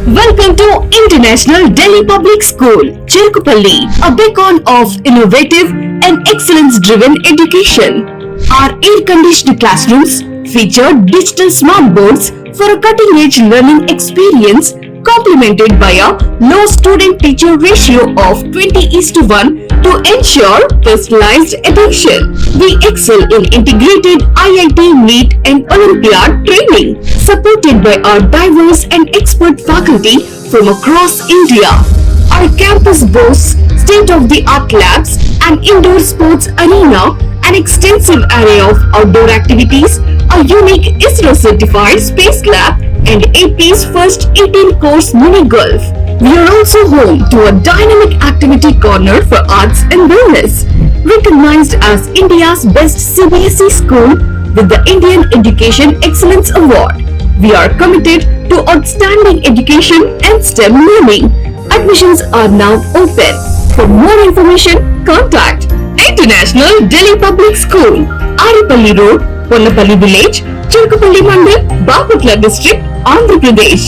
Welcome to International Delhi Public School, Cherkupalli, a beacon of innovative and excellence-driven education. Our air-conditioned classrooms feature digital smart boards for a cutting-edge learning experience, complemented by a low student-teacher ratio of 20:1 to ensure personalized attention. We excel in integrated IIT, NEET and Olympiad training, supported by our diverse and expert faculty from across India. Our campus boasts state-of-the-art labs, an indoor sports arena, an extensive array of outdoor activities, a unique ISRO-certified space lab, and AP's first 18-course mini-golf. We are also home to a dynamic activity corner for arts and wellness, recognized as India's best CBSE school with the Indian Education Excellence Award. We are committed to outstanding education and STEM learning. Admissions are now open. For more information, contact International Delhi Public School, Aripalli Road, Ponnapalli Village, Cherkupalli Mandal, Bapatla District, Andhra Pradesh.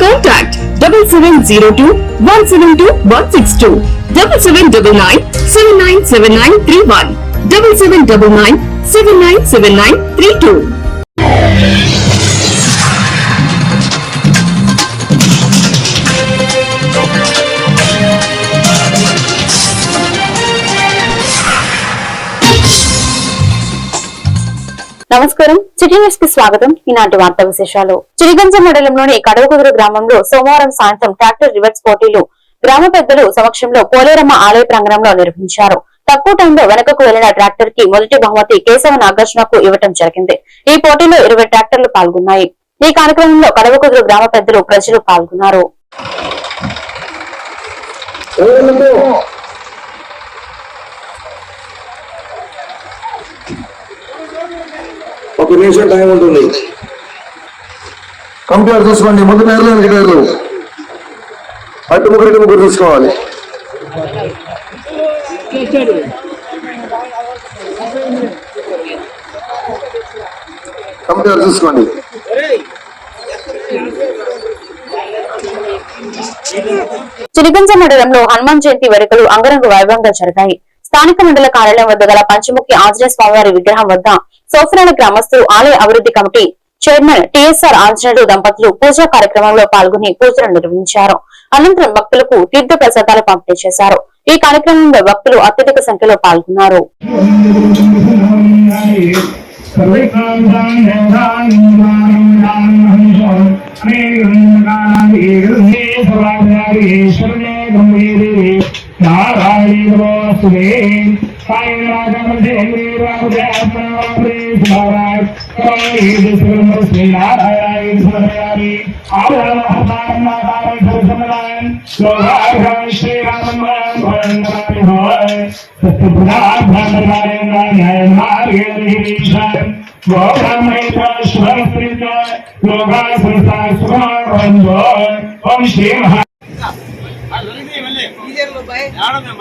Contact 7702 172 162, 7799 797931, 7799 797932. నమస్కారం, city news కి స్వాగతం. ఈనాటి వార్తా విశేషాలు. చిరిగంజ మండలంలోని కడవకుదురు గ్రామంలో సోమవారం సాయంత్రం ట్రాక్టర్ రివర్స్ పోటీలు గ్రామ పెద్దలు సమక్షంలో పోలేరమ్మ ఆలయ ప్రాంగణంలో నిర్వహించారు. తక్కువ టైంలో వెనకకు వెళ్లిన ట్రాక్టర్ కి మొదటి బహుమతి కేశవ నాగార్జునకు ఇవ్వటం జరిగింది. ఈ పోటీలో 20 ట్రాక్టర్లు పాల్గొన్నాయి. ఈ కార్యక్రమంలో కడవకుదురు గ్రామ పెద్దలు, ప్రజలు పాల్గొన్నారు. ఒక నిమిషం టైం ఉంటుంది. కంప్యూటర్ చూసుకోండి. ముందు టైర్లు వెనక టైర్లు అటు ముగ్గురు చూసుకోవాలి. కంప్యూటర్ చూసుకోండి. చిరిగంజ మండలంలో హనుమాన్ జయంతి వేడుకలు అంగరంగ వైభవంగా జరిగాయి. స్థానిక మండల కార్యాలయం వద్ద గల పంచముఖి ఆంజనేయ స్వామివారి విగ్రహం వద్ద సోఫరాల గ్రామస్తులు, ఆలయ అభివృద్ధి కమిటీ చైర్మన్ టిఎస్ఆర్ ఆంజనేయులు దంపతులు పూజా కార్యక్రమంలో పాల్గొని పూజలు నిర్వహించారు. అనంతరం భక్తులకు తీర్థ ప్రసాదాలు పంపిణీ చేశారు. ఈ కార్యక్రమంలో భక్తులు అత్యధిక సంఖ్యలో పాల్గొన్నారు.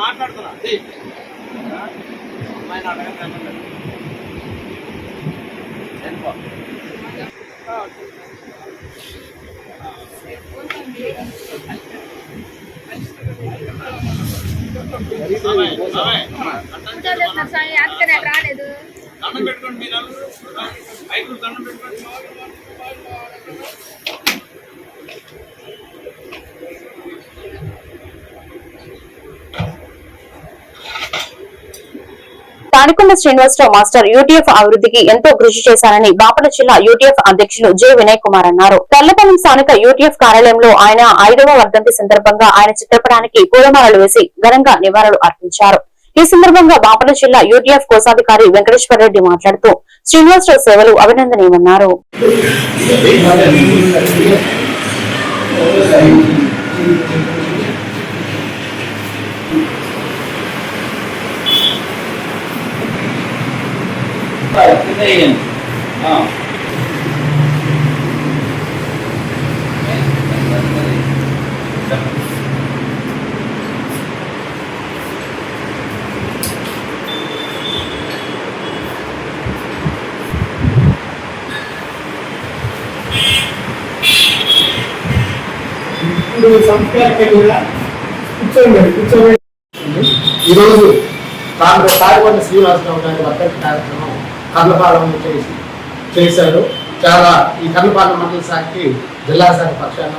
మాట్లాడుతున్నా రాలేదు. దండం పెట్టుకోండి. మీరు ఐదు దండం పెట్టుకోండి. తాడికొండ శ్రీనివాసరావు మాస్టర్ యూటీఎఫ్ అభివృద్ధికి ఎంతో కృషి చేశారని బాపట్ల జిల్లా యూటీఎఫ్ అధ్యక్షులు జె వినయ్ కుమార్ అన్నారు. తల్లపల్లి స్థానిక యూటీఎఫ్ కార్యాలయంలో ఆయన 5వ వర్ధంతి సందర్భంగా ఆయన చిత్రపటానికి పూలమాలలు వేసి ఘనంగా నివాళులు అర్పించారు. ఈ సందర్భంగా బాపట్ల జిల్లా యూటీఎఫ్ కోశాధికారి వెంకటేశ్వర రెడ్డి మాట్లాడుతూ శ్రీనివాసరావు సేవలు అభినందనీయమన్నారు. ఇప్పుడు సంస్కారకంగా కూర్చోబెట్టి ఈరోజు తాడికొండ శ్రీనివాసరావు గారి వర్ధంతి కార్యక్రమం కర్లపాలెంలో చేశారు. చాలా ఈ కర్లపాలెం మండల శాఖకి జిల్లా శాఖ పక్షాన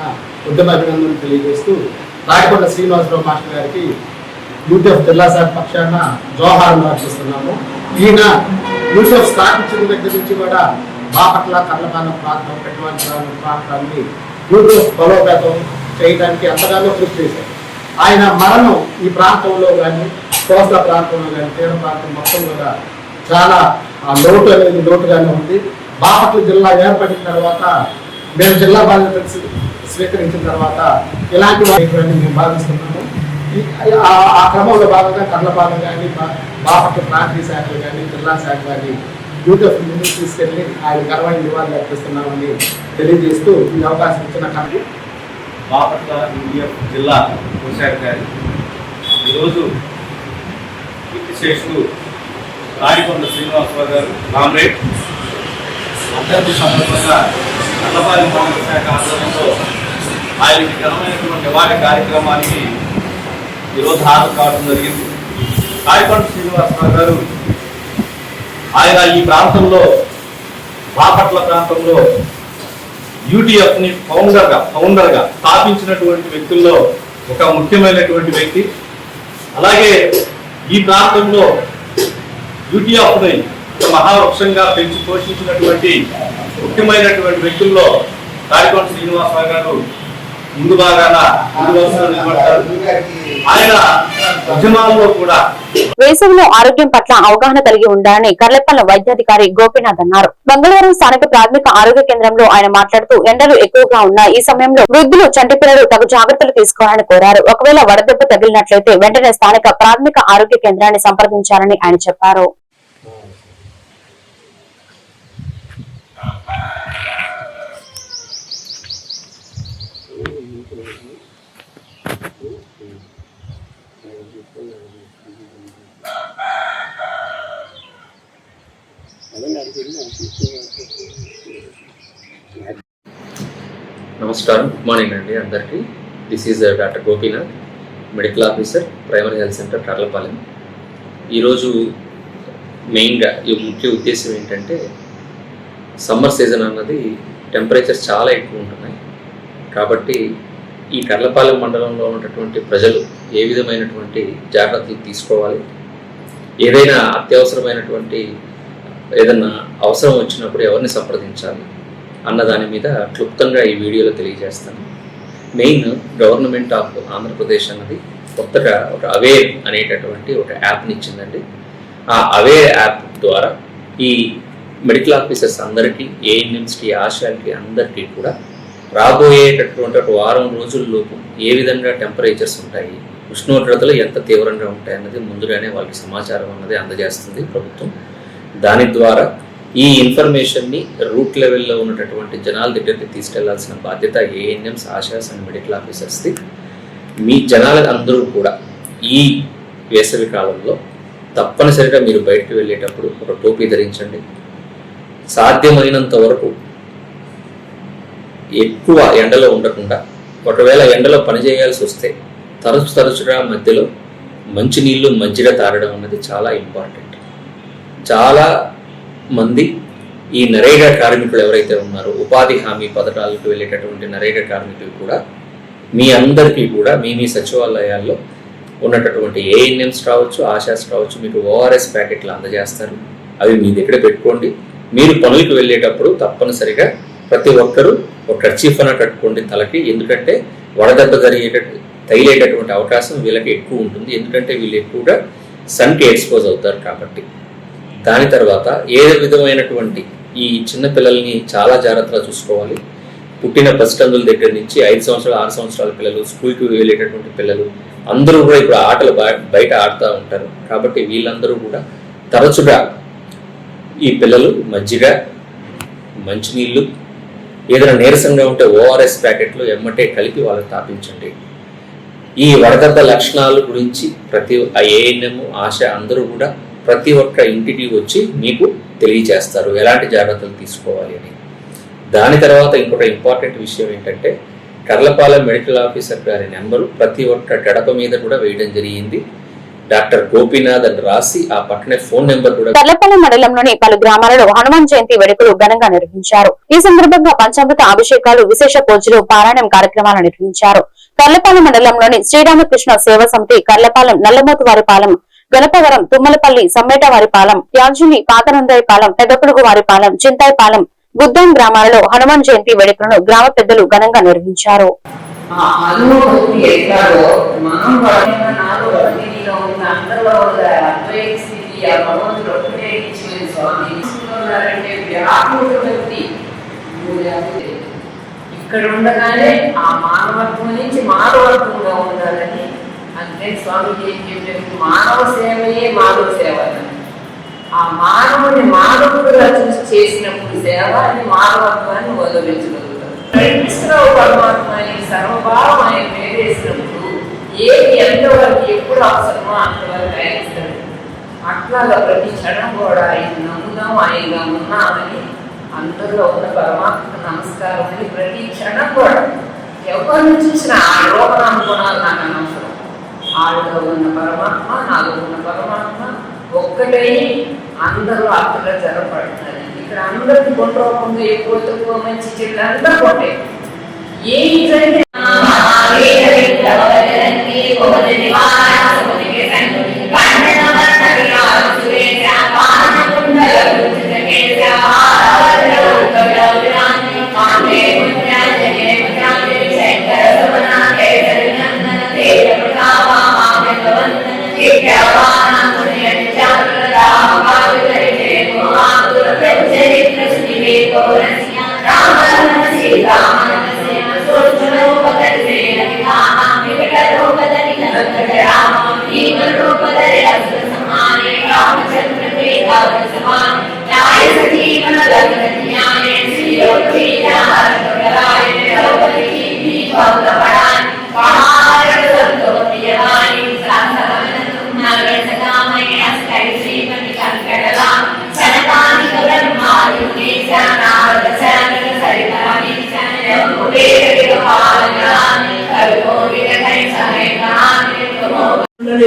ఉద్యమ అభినందనలు తెలియజేస్తూ తాడికొండ శ్రీనివాసరావు మాస్టర్ గారికి యూటీఎఫ్ జిల్లా శాఖ పక్షాన జోహార్లు అర్పిస్తున్నాము. ఈయన యూటీఎఫ్ స్థాపించిన దగ్గర నుంచి కూడా బాపట్ల కర్లపాలెం ప్రాంతం పెట్టుబడి ప్రాంతాన్ని యూటీఎఫ్ బలోపేతం చేయడానికి ఎంతగానో కృషి చేశారు. ఆయన మరణం ఈ ప్రాంతంలో కానీ కోస్తా ప్రాంతంలో కానీ తీర ప్రాంతం మొత్తం కూడా చాలా లోటు అనేది లోటుగానే ఉంది. బాపట్ల జిల్లా ఏర్పడిన తర్వాత మేము జిల్లా బాధ్యత స్వీకరించిన తర్వాత ఇలాంటి వాటిని మేము భావిస్తున్నాము. ఆ క్రమంలో భాగంగా కర్లపాలెం కానీ బాపట్ల ప్రాంతీయ శాఖలు కానీ జిల్లా శాఖ కానీ యూటీఎఫ్ ముందుకు తీసుకెళ్ళి ఆయన ఘనమైన నివాళులు అర్పిస్తున్నామని తెలియజేస్తూ ఈ అవకాశం ఇచ్చిన కమిటీ బాపట్ల యూటీఎఫ్ జిల్లా కోశాధికారి ఈరోజు కీర్తిశేషులు తాడికొండ శ్రీనివాసరావు గారు కామ్రేడ్ వర్ధంతి సందర్భంగా కర్లపాలెం మండల శాఖ ఆధ్వర్యంలో ఆయనకి ఘనమైనటువంటి నివాళి కార్యక్రమానికి ఈరోజు హాజరు కావడం జరిగింది. తాడికొండ శ్రీనివాసరావు గారు ఆయన ఈ ప్రాంతంలో బాపట్ల ప్రాంతంలో యూటీఎఫ్ని ఫౌండర్గా స్థాపించినటువంటి వ్యక్తుల్లో ఒక ముఖ్యమైనటువంటి వ్యక్తి. అలాగే ఈ ప్రాంతంలో యూటీఎఫ్ని ఒక మహావృక్షంగా పెంచి పోషించినటువంటి ముఖ్యమైనటువంటి వ్యక్తుల్లో తాడికొండ శ్రీనివాసరావు గారు ముందు వరుసలో నిలబడతారు. ఆయన ఉద్యమాల్లో కూడా వేసవిలో ఆరోగ్యం పట్ల అవగాహన కలిగి ఉండాలని కర్లపాలెం వైద్యాధికారి గోపీనాథ్ అన్నారు. మంగళవారం స్థానిక ప్రాథమిక ఆరోగ్య కేంద్రంలో ఆయన మాట్లాడుతూ ఎండలు ఎక్కువగా ఉన్న ఈ సమయంలో వృద్ధులు చంటి పిల్లలు తగు జాగ్రత్తలు తీసుకోవాలని కోరారు. ఒకవేళ వడదెబ్బ తగిలినట్లయితే వెంటనే స్థానిక ప్రాథమిక ఆరోగ్య కేంద్రాన్ని సంప్రదించాలని ఆయన చెప్పారు. నమస్కారం, గుడ్ మార్నింగ్ అండి అందరికీ. This is doctor Gopinath, medical officer, primary health centre Karlapalem. ఈరోజు మెయిన్గా ఈ ముఖ్య ఉద్దేశం ఏంటంటే సమ్మర్ సీజన్ అన్నది టెంపరేచర్స్ చాలా ఎక్కువ ఉంటున్నాయి. కాబట్టి ఈ కర్లపాలెం మండలంలో ఉన్నటువంటి ప్రజలు ఏ విధమైనటువంటి జాగ్రత్తలు తీసుకోవాలి, ఏదైనా అత్యవసరమైనటువంటి ఏదన్నా అవసరం వచ్చినప్పుడు ఎవరిని సంప్రదించాలి అన్న దాని మీద క్లుప్తంగా ఈ వీడియోలో తెలియజేస్తాను. మెయిన్ గవర్నమెంట్ ఆఫ్ ఆంధ్రప్రదేశ్ అన్నది కొత్తగా ఒక అవేర్ అనేటటువంటి ఒక యాప్ని ఇచ్చిందండి. ఆ అవేర్ యాప్ ద్వారా ఈ మెడికల్ ఆఫీసర్స్ అందరికీ, ఏఎన్ఎంస్కి, ఆశాలకి అందరికీ కూడా రాబోయేటటువంటి ఒక వారం రోజుల్లోపు ఏ విధంగా టెంపరేచర్స్ ఉంటాయి, ఉష్ణోగ్రతలు ఎంత తీవ్రంగా ఉంటాయి అన్నది ముందుగానే వాళ్ళకి సమాచారం అన్నది అందజేస్తుంది ప్రభుత్వం. దాని ద్వారా ఈ ఇన్ఫర్మేషన్ని రూట్ లెవెల్లో ఉన్నటువంటి జనాల దగ్గరికి తీసుకెళ్లాల్సిన బాధ్యత ఏఎన్ఎంస్, ఆశాస్ అండ్ మెడికల్ ఆఫీసర్స్ది. మీ జనాలు అందరూ కూడా ఈ వేసవి కాలంలో తప్పనిసరిగా మీరు బయటకు వెళ్ళేటప్పుడు ఒక టోపీ ధరించండి. సాధ్యమైనంత వరకు ఎక్కువ ఎండలో ఉండకుండా, ఒకవేళ ఎండలో పనిచేయాల్సి వస్తే తరచుగా మధ్యలో మంచినీళ్ళు, మజ్జిగ తాగడం అన్నది చాలా ఇంపార్టెంట్. చాలా మంది ఈ నరేగా కార్మికులు ఎవరైతే ఉన్నారో, ఉపాధి హామీ పథకాలకు వెళ్ళేటటువంటి నరేగా కార్మికులు కూడా మీ అందరికీ కూడా మీ సచివాలయాల్లో ఉన్నటువంటి ఏఎన్ఎంస్ కావచ్చు, ఆశాస్ కావచ్చు, మీకు ఓఆర్ఎస్ ప్యాకెట్లు అందజేస్తారు. అవి మీ దగ్గర పెట్టుకోండి. మీరు పనులకు వెళ్ళేటప్పుడు తప్పనిసరిగా ప్రతి ఒక్కరూ ఒక కర్చీఫ్ అన్న కట్టుకోండి తలకి. ఎందుకంటే వడదెబ్బ తగిలేటటువంటి అవకాశం వీళ్ళకి ఎక్కువ ఉంటుంది. ఎందుకంటే వీళ్ళు ఎక్కువగా సన్కి ఎక్స్పోజ్ అవుతారు కాబట్టి. దాని తర్వాత ఏ విధమైనటువంటి ఈ చిన్నపిల్లల్ని చాలా జాగ్రత్తగా చూసుకోవాలి. పుట్టిన పసికందుల దగ్గర నుంచి 5 సంవత్సరాలు 6 సంవత్సరాల పిల్లలు, స్కూల్కి వెళ్ళేటటువంటి పిల్లలు అందరూ కూడా ఇప్పుడు ఆటలు బయట ఆడుతూ ఉంటారు. కాబట్టి వీళ్ళందరూ కూడా తరచుగా ఈ పిల్లలు మజ్జిగ, మంచినీళ్ళు, ఏదైనా నీరసంగా ఉంటే ఓఆర్ఎస్ ప్యాకెట్లు ఎమ్మటే కలిపి వాళ్ళకి తాపించండి. ఈ వడదెబ్బ లక్షణాల గురించి ప్రతి ఏఎన్ఎం, ఆశ అందరూ కూడా ప్రతి ఒక్క ఇంటికి వచ్చి మీకు తెలియజేస్తారు ఎలాంటి జాగ్రత్తలు తీసుకోవాలి అని. దాని తర్వాత ఇంకొక ఇంపార్టెంట్ విషయం ఏంటంటే, కర్లపాలెం మెడికల్ ఆఫీసర్ గారి నెంబరు ప్రతి ఒక్క గడప మీద కూడా వేయడం జరిగింది. డాక్టర్ గోపీనాథ్ అని రాసి ఆ పక్కనే ఫోన్ నెంబర్ కూడా. కర్లపాలెం మండలంలోని పలు గ్రామాలలో హనుమాన్ జయంతి వేడుకలు ఘనంగా నిర్వహించారు. ఈ సందర్భంగా పంచామృత అభిషేకాలు, విశేష పూజలు, పారాయణం కార్యక్రమాలు నిర్వహించారు. కర్లపాలెం మండలంలోని శ్రీరామకృష్ణ సేవ సమితి, కర్లపాలెం, నల్లమోతువారిపాలెం, గణపవరం, తుమ్మలపల్లి, సమ్మేటవారిపాలెం, యాజుని, పాతనందాయిపాలెం, పెద్దపుడుగువారిపాలెం, చింతాయిపాలెం, గుద్దం గ్రామాలలో హనుమాన్ జయంతి వేడుకలను గ్రామ పెద్దలు ఘనంగా నిర్వహించారు. ఇక్కడ ఉండగానే ఆ మానవత్వం నుంచి మానవత్వంగా ఉండాలని అంటే స్వామిజీ ఏం చెప్పారు, మానవ సేవయే మానవ సేవ. ఆ మానవుని మానవుడుగా చూసి చేసినప్పుడు సేవ అని మానవత్వాన్ని వదిలించగలుగుతారు. కృష్ణరావు పరమాత్మ ఆయన సర్వభావం ఆయన వేరేసినప్పుడు ఏది ఎంతవరకు ఎప్పుడు అవసరమో అంతవరకు ఆయనిస్తాడు. అట్లాగా ప్రతి క్షణం కూడా ఆయన నమ్ముదాం, ఆయనగా ఉన్నామని అందరిలో ఉన్న పరమాత్మ నమస్కారం అని ప్రతి క్షణం కూడా ఎవరిని చూసినా ఆ లోపనామ గుణాలు నాకు అనవసరం. ఆవిడలో ఉన్న పరమాత్మ, నాలో ఉన్న పరమాత్మ ఒక్కటై అందరూ అక్కడ జరపడుతున్నారు. ఇక్కడ అందరికి గుండ్రూపంగా ఎక్కువ తక్కువ మంచి చెట్లు అందరూ ఉంటాయి. ఏంటంటే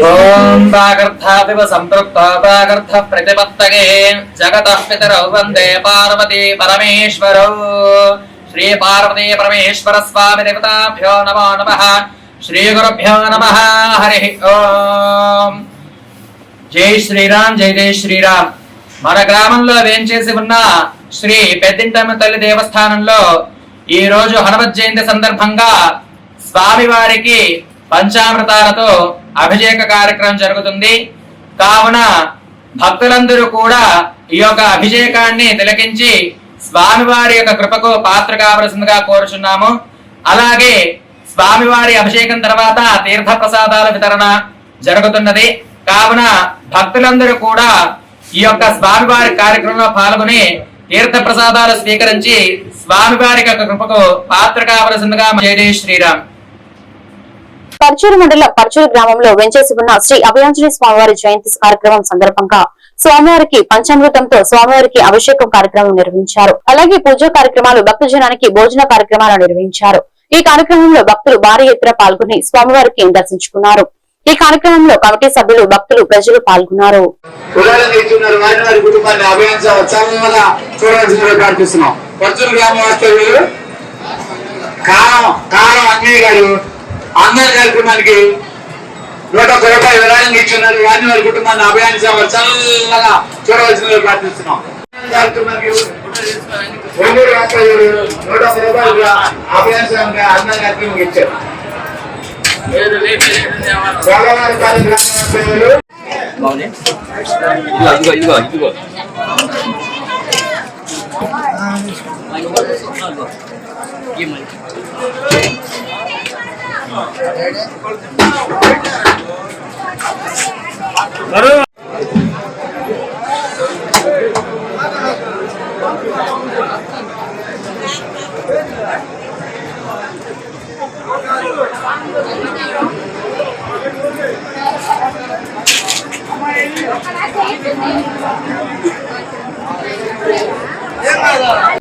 ఓం వాగర్థాపివ సంపృక్తో వాగర్థ ప్రతిపత్తగే జగతః పితరౌ వందే పార్వతీ పరమేశ్వరౌ. శ్రీ పార్వతీ పరమేశ్వర స్వామి దేవతాభ్యో నమో నమః. శ్రీ గురుభ్యో నమః. హరి ఓం. జై శ్రీరామ్, జై జై శ్రీరామ్. మన గ్రామంలో వేంచేసి ఉన్న శ్రీ పెద్దింటమ్మ తల్లి దేవస్థానంలో ఈ రోజు హనుమత్ జయంతి సందర్భంగా స్వామివారికి పంచామృతాలతో అభిషేక కార్యక్రమం జరుగుతుంది. కావున భక్తులందరూ కూడా ఈ యొక్క అభిషేకాన్ని తిలకించి స్వామివారి యొక్క కృపకు పాత్ర కావలసిందిగా కోరుచున్నాము. అలాగే స్వామివారి అభిషేకం తర్వాత తీర్థ ప్రసాదాల వితరణ జరుగుతున్నది. కావున భక్తులందరూ కూడా ఈ యొక్క స్వామివారి కార్యక్రమంలో పాల్గొని తీర్థ ప్రసాదాలు స్వీకరించి స్వామివారి యొక్క కృపకు పాత్ర కావలసిందిగా జై శ్రీరామ్. పర్చూరు మండలం పర్చూరు గ్రామంలో వెంచేసి ఉన్న శ్రీ అభయాంజనేయ స్వామివారి జయంతి కార్యక్రమం సందర్భంగా స్వామివారికి పంచామృతంతో స్వామివారికి అభిషేకం కార్యక్రమం నిర్వహించారు. అలాగే పూజా కార్యక్రమాలు, భక్తజనానికి భోజన కార్యక్రమాలు నిర్వహించారు. ఈ కార్యక్రమంలో భక్తులు భారీ ఎత్తున పాల్గొని స్వామివారికి దర్శించుకున్నారు. ఈ కార్యక్రమంలో కమిటీ సభ్యులు, భక్తులు, ప్రజలు పాల్గొన్నారు. అందరి కార్యక్రమానికి 101 రూపాయలు విరాళంగా ఇచ్చున్నారు. వారిని వారి కుటుంబాన్ని అభయాన్ని చల్లగా చూడవలసిందిగా ప్రార్థిస్తున్నాం. కార్యక్రమానికి 101 రూపాయలు అభయాన్ని అందరి కార్యక్రమం ఇచ్చారు.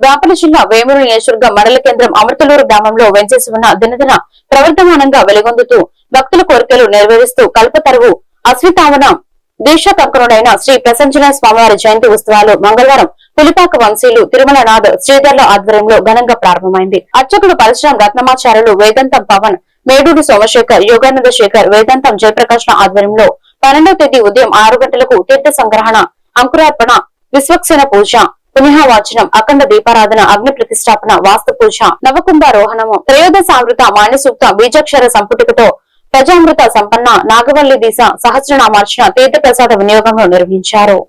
బాపట్ల జిల్లా వేమూరు నియోజకవర్గం మండల కేంద్రం అమృతలూరు గ్రామంలో వెంచేసి ఉన్న దినదిన ప్రవర్తమానంగా వెలుగొందుతూ భక్తుల కోరికలు నెరవేరుస్తూ కల్పతరువు అశ్వితావనం దీక్షాకంకరుడైన శ్రీ ప్రసంజన స్వామివారి జయంతి ఉత్సవాలు మంగళవారం పులిపాక వంశీయులు తిరుమలనాథ్ శ్రీధర్ల ఆధ్వర్యంలో ఘనంగా ప్రారంభమైంది. అర్చకుడు పరశురాం రత్నమాచార్యులు వేదాంతం పవన్ మేడూరు సోమశేఖర్ యోగానంద శేఖర్ వేదాంతం జయప్రకాష్ ఆధ్వర్యంలో 12వ తేదీ ఉదయం 6 గంటలకు తీర్థ సంగ్రహణ అంకురార్పణ విశ్వక్సేన పూజ పుణ్యవాచనం అఖండ దీపారాధన అగ్ని ప్రతిష్టాపన వాస్తు పూజ నవకుంభారోహణము త్రయోదశామృత మాన్యసూక్త బీజాక్షర సంపుటికతో ప్రజామృత సంపన్న నాగవల్లి దిశ సహస్రనామార్చన తీర్థ ప్రసాద వినియోగంలో నిర్వహించారు.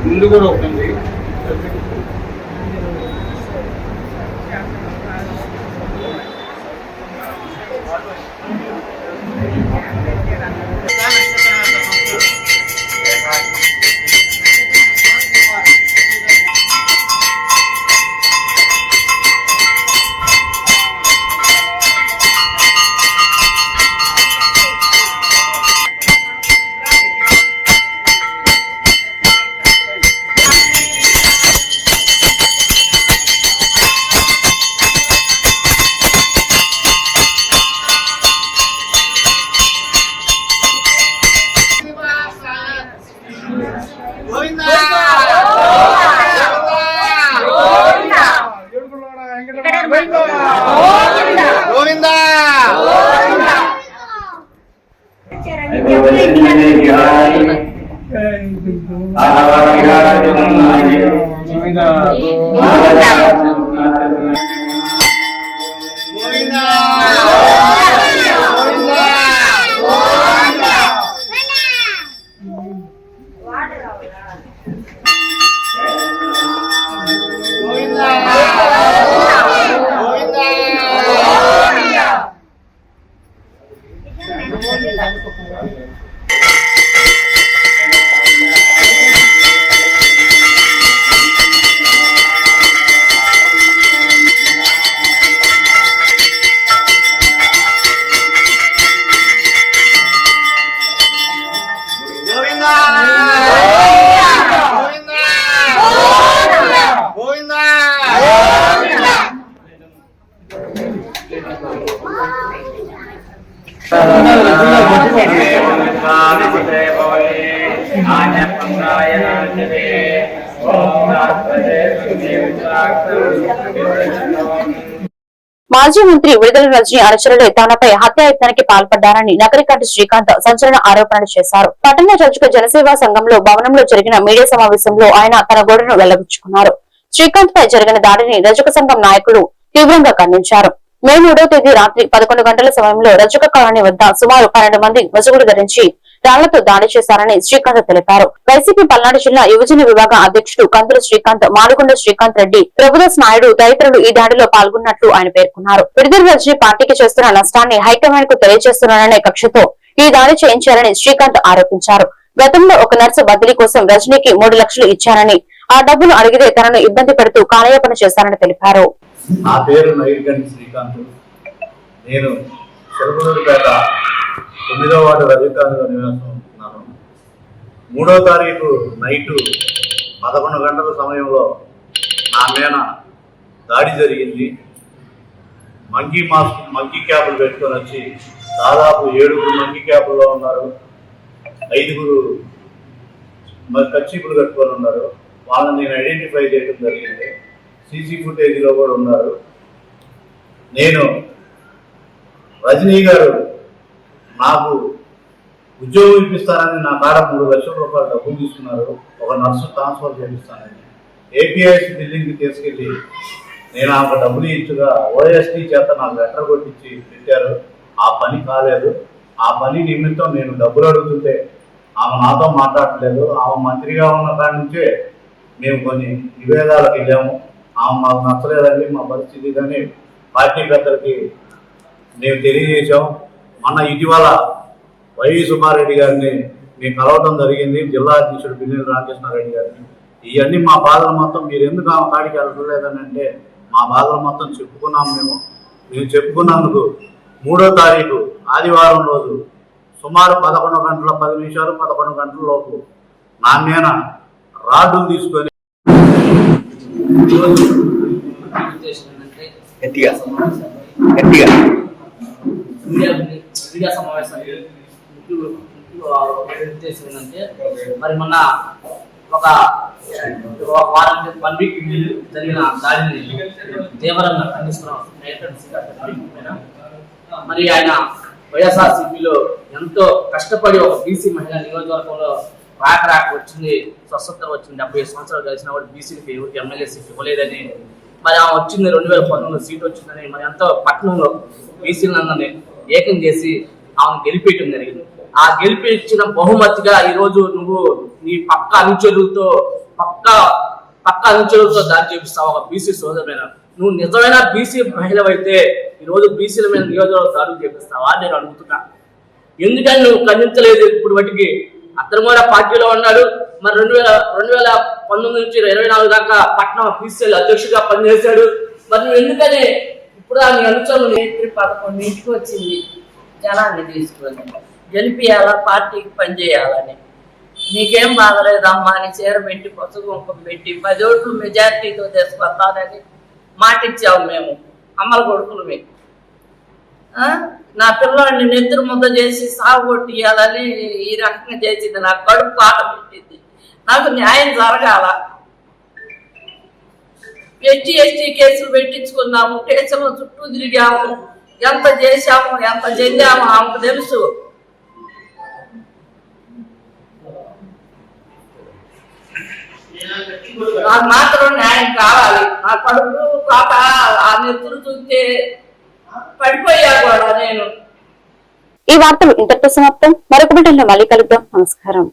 ముందు కూడా ఉంటుంది. మాజీ మంత్రి విడుదల రజనీ అనుచరులే తనపై హత్యాయత్నానికి పాల్పడ్డారని నగరికంటి శ్రీకాంత్ సంచలన ఆరోపణలు చేశారు. పట్టణ రజక జనసేవా సంఘంలో భవనంలో జరిగిన మీడియా సమావేశంలో ఆయన తన గోడను వెల్లబుచ్చుకున్నారు. శ్రీకాంత్ పై జరిగిన దాడిని రజక సంఘం నాయకులు తీవ్రంగా ఖండించారు. మే 3వ తేదీ రాత్రి 11 గంటల సమయంలో రజక కాలనీ వద్ద సుమారు 12 మంది ముసుగులు ధరించి రాళ్లతో దాడి చేశారని శ్రీకాంత్ తెలిపారు. వైసీపీ పల్నాడు జిల్లా యువజన విభాగం అధ్యక్షుడు కందుల శ్రీకాంత్, మాడుగుండ శ్రీకాంత్ రెడ్డి, ప్రభుదాస్ నాయుడు తదితరులు ఈ దాడిలో పాల్గొన్నట్లు ఆయన పేర్కొన్నారు. విడుదల రజనీ పార్టీకి చేస్తున్న నష్టాన్ని హైకమాండ్ కు తెలియజేస్తున్నారనే కక్షతో ఈ దాడి చేయించారని శ్రీకాంత్ ఆరోపించారు. గతంలో ఒక నర్సు బదిలీ కోసం రజనీకి 3 లక్షలు ఇచ్చారని, ఆ డబ్బులు అడిగితే తనను ఇబ్బంది పెడుతూ కాలయాపన చేశారని తెలిపారు. నా పేరు నైర్గంటి శ్రీకాంత్. నేను చిలకలూరుపేట 9వ వార్డు రవికాంత్ నివాసం ఉన్నాను. 3వ తారీఖు నైటు 11 గంటల సమయంలో నా మీద దాడి జరిగింది. మంకీ క్యాపులు పెట్టుకొని వచ్చి దాదాపు 7 మంకీ క్యాపుల్లో ఉన్నారు, 5 కచ్చీపులు కట్టుకొని ఉన్నారు. వాళ్ళని నేను ఐడెంటిఫై చేయడం జరిగింది. సీసీ ఫుటేజ్లో కూడా ఉన్నారు. నేను రజనీ గారు నాకు ఉద్యోగం ఇప్పిస్తానని నా కాడ 3 లక్షల రూపాయలు డబ్బులు తీసుకున్నారు. ఒక నర్సు ట్రాన్స్ఫర్ చేపిస్తానని ఏపీఐసి బిల్డింగ్కి తీసుకెళ్ళి నేను ఆమె డబ్బులు ఇచ్చుగా ఓఎస్టీ చేత నాకు లెటర్ కొట్టించి పెట్టారు. ఆ పని కాలేదు. ఆ పని నిమిత్తం నేను డబ్బులు అడుగుతుంటే ఆమె నాతో మాట్లాడలేదు. ఆమె మంత్రిగా ఉన్న కాడి నుంచే మేము కొన్ని నివేదాలకు వెళ్ళాము. ఆమె మాకు నచ్చలేదండి, మా పరిస్థితి కానీ పార్టీ పెద్దలకి మేము తెలియజేశాము. మొన్న ఇటీవల వైవి సుబ్బారెడ్డి గారిని మేము కలవడం జరిగింది, జిల్లా అధ్యక్షుడు పిన్నెల రామకృష్ణారెడ్డి గారిని. ఇవన్నీ మా బాధలు మొత్తం మీరు ఎందుకు ఆమె కాడికి వెళ్ళలేదని అంటే మా బాధలు మొత్తం చెప్పుకున్నాము. మేము చెప్పుకున్నందుకు 3వ తారీఖు ఆదివారం రోజు సుమారు 11 గంటల 10 నిమిషాలు 11 గంటల లోపు నా మీద రాడ్డులు తీసుకొని మీడియా సమావేశానికి ఉద్దేశం ఏంటంటే, మరి మొన్న ఒక 1 వీక్ జరిగిన దాడిని తీవ్రంగా ఖండిస్తున్నాం. మరి ఆయన వైఎస్ఆర్సీపీలో ఎంతో కష్టపడి ఒక బీసీ మహిళా నియోజకవర్గంలో రాక వచ్చింది, స్వతంత్రం వచ్చింది. 70 సంవత్సరాలు కలిసిన వాడు బీసీలకి ఎవరికి ఎమ్మెల్యే సీట్ ఇవ్వలేదని, మరి ఆమె వచ్చింది 2019 సీట్ వచ్చిందని, మరి ఎంతో పట్టణంలో బీసీలందరినీ ఏకం చేసి ఆమెను గెలిపేయటం జరిగింది. ఆ గెలిపించిన బహుమతిగా ఈరోజు నువ్వు నీ పక్క అనుచరులతో దాడి చేపిస్తావు. ఒక బీసీ సోదరులైన నువ్వు నిజమైన బీసీ మహిళవైతే ఈరోజు బీసీల మీద నియోజకవర్గం దాడులు చేపిస్తావా నేను అడుగుతున్నా. ఎందుకని నువ్వు ఖండించలేదు ఇప్పుడు వాటికి? అతను కూడా పార్టీలో ఉన్నాడు. మరి 2019 నుంచి 24 దాకా పట్నం బీసీఎల్ అధ్యక్షుడిగా పనిచేశాడు. మరి నువ్వు ఎందుకని ఇప్పుడు నీ అనుచరులు 11ంటికి వచ్చింది జనాన్ని తీసుకొని గెలిపియాలా, పార్టీకి పనిచేయాలని. నీకేం బాధలేదమ్మా అని చీర పెట్టి పసుపు పెట్టి 10 ఓట్లు మెజార్టీతో తీసుకొస్తానని మాటిచ్చాము. మేము అమ్మల కొడుకులు నా పిల్లాడిని నెత్తురు ముద్ద చేసి సాగు కొట్టియాలని ఈ రకంగా చేసింది. నాకు కడుపు పాట పెట్టింది. నాకు న్యాయం జరగాల. ఎస్టీ కేసులు పెట్టించుకున్నాము, కేసులు చుట్టూ తిరిగాము, ఎంత చేశాము ఎంత చెందాము ఆమెకు తెలుసు. నాకు మాత్రం న్యాయం కావాలి. నా కడుపు పాట ఆ నెత్తురు చూస్తే పడిపోయా కూడా నేను. ఈ వార్తలు ఇంతటితో సమాప్తం. మరొక బిడ్డలో మళ్ళీ కలుద్దాం. నమస్కారం.